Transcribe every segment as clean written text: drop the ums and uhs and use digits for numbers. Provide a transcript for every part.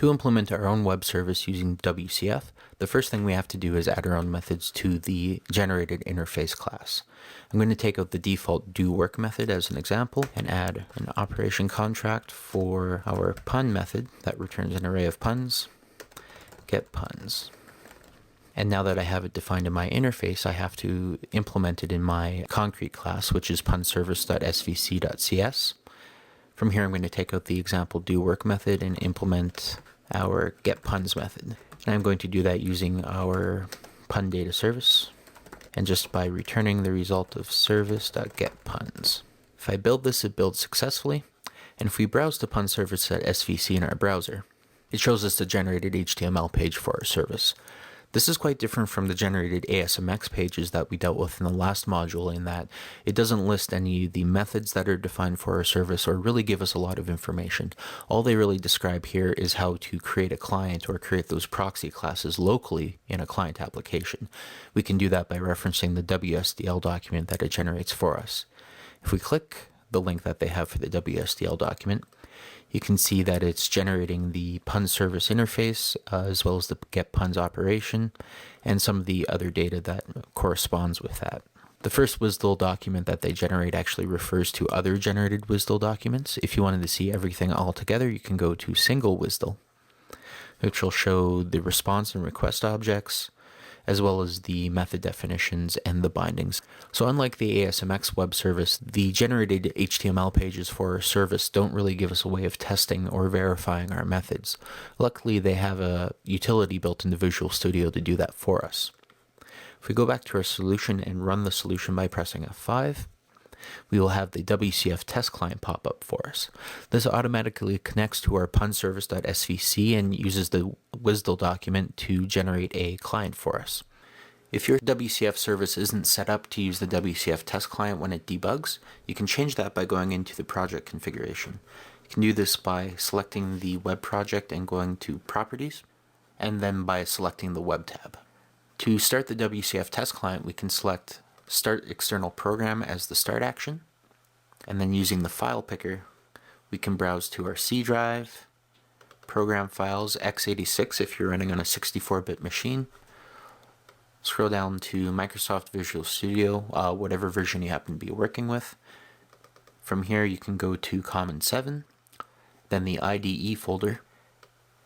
To implement our own web service using WCF, the first thing we have to do is add our own methods to the generated interface class. I'm going to take out the default doWork method as an example and add an operation contract for our pun method that returns an array of puns, getPuns. And now that I have it defined in my interface, I have to implement it in my concrete class, which is punservice.svc.cs. From here, I'm going to take out the example doWork method and implement our getPuns method. And I'm going to do that using our pun data service and just by returning the result of service.getPuns. If I build this, it builds successfully. And if we browse to punservice.svc in our browser, it shows us the generated HTML page for our service. This is quite different from the generated ASMX pages that we dealt with in the last module, in that it doesn't list any of the methods that are defined for our service or really give us a lot of information. All they really describe here is how to create a client or create those proxy classes locally in a client application. We can do that by referencing the WSDL document that it generates for us. If we click the link that they have for the WSDL document, you can see that it's generating the pun service interface as well as the getPuns operation and some of the other data that corresponds with that. The first WSDL document that they generate actually refers to other generated WSDL documents. If you wanted to see everything all together, you can go to single WSDL, which will show the response and request objects, as well as the method definitions and the bindings. So unlike the ASMX web service, the generated HTML pages for our service don't really give us a way of testing or verifying our methods. Luckily, they have a utility built into Visual Studio to do that for us. If we go back to our solution and run the solution by pressing F5, we will have the WCF test client pop up for us. This automatically connects to our punservice.svc and uses the WSDL document to generate a client for us. If your WCF service isn't set up to use the WCF test client when it debugs, you can change that by going into the project configuration. You can do this by selecting the web project and going to Properties, and then by selecting the Web tab. To start the WCF test client, we can select Start External Program as the start action, and then using the file picker, we can browse to our C drive, program files, x86 if you're running on a 64-bit machine. Scroll down to Microsoft Visual Studio, whatever version you happen to be working with. From here, you can go to Common 7, then the IDE folder,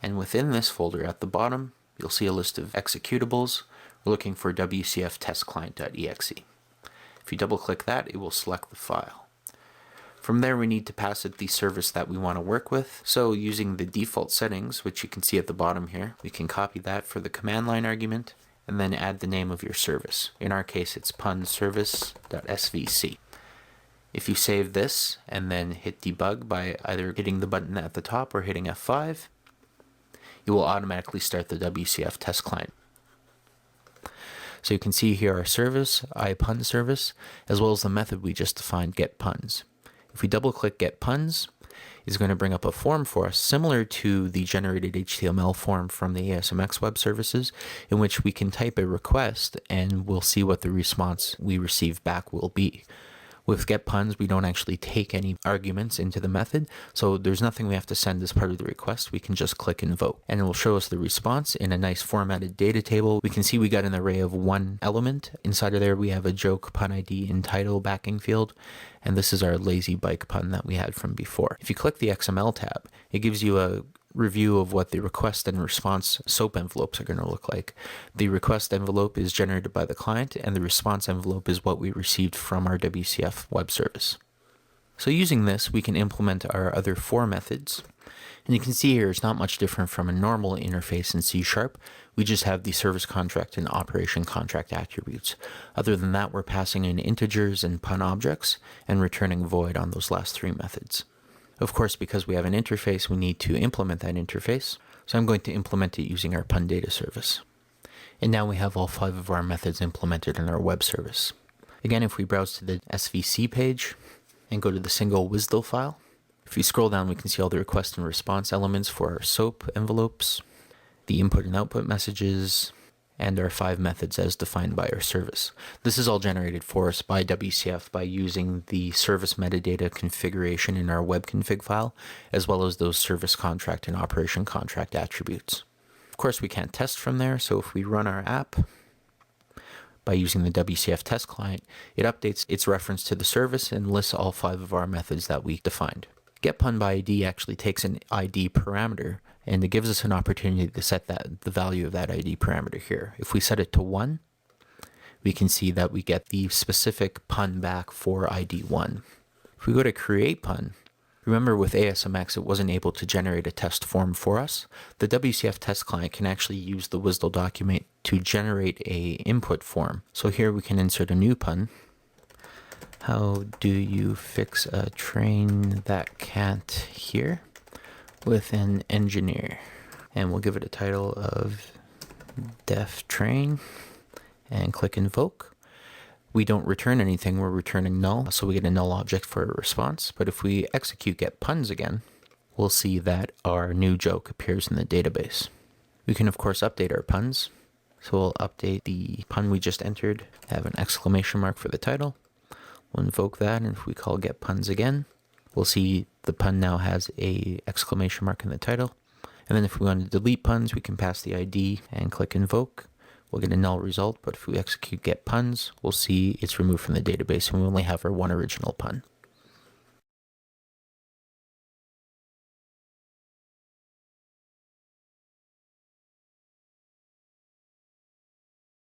and within this folder at the bottom, you'll see a list of executables. We're looking for WCF test client.exe. If you double click that, it will select the file. From there, we need to pass it the service that we want to work with. So using the default settings, which you can see at the bottom here, we can copy that for the command line argument and then add the name of your service. In our case, it's punservice.svc. If you save this and then hit debug by either hitting the button at the top or hitting F5, it will automatically start the WCF test client. So you can see here our service, iPunService, as well as the method we just defined, getPuns. If we double click getPuns, it's going to bring up a form for us similar to the generated HTML form from the ASMX web services, in which we can type a request and we'll see what the response we receive back will be. With getPuns, we don't actually take any arguments into the method, so there's nothing we have to send as part of the request. We can just click invoke, and it will show us the response in a nice formatted data table. We can see we got an array of one element. Inside of there, we have a joke pun ID in title backing field, and this is our lazy bike pun that we had from before. If you click the XML tab, it gives you a review of what the request and response SOAP envelopes are going to look like. The request envelope is generated by the client, and the response envelope is what we received from our WCF web service. So using this, we can implement our other four methods. And you can see here it's not much different from a normal interface in C#. We just have the service contract and operation contract attributes. Other than that, we're passing in integers and pun objects and returning void on those last three methods. Of course, because we have an interface, we need to implement that interface. So I'm going to implement it using our pun data service. And now we have all 5 of our methods implemented in our web service. Again, if we browse to the SVC page and go to the single WSDL file, if we scroll down, we can see all the request and response elements for our SOAP envelopes, the input and output messages, and our 5 methods as defined by our service. This is all generated for us by WCF by using the service metadata configuration in our web config file, as well as those service contract and operation contract attributes. Of course, we can't test from there, so if we run our app by using the WCF test client, it updates its reference to the service and lists all 5 of our methods that we defined. getPunById actually takes an ID parameter, and it gives us an opportunity to set the value of that ID parameter here. If we set it to 1, we can see that we get the specific pun back for ID 1. If we go to create pun, remember with ASMX it wasn't able to generate a test form for us. The WCF test client can actually use the WSDL document to generate a input form. So here we can insert a new pun. How do you fix a train that can't hear with an engineer? And we'll give it a title of Deaf Train and click invoke. We don't return anything, we're returning null, so we get a null object for a response. But if we execute getPuns again, we'll see that our new joke appears in the database. We can of course update our puns. So we'll update the pun we just entered, have an exclamation mark for the title. We'll invoke that, and if we call getPuns again, we'll see the pun now has a exclamation mark in the title. And then if we want to delete puns, we can pass the ID and click invoke. We'll get a null result, but if we execute getPuns, we'll see it's removed from the database and we only have our one original pun.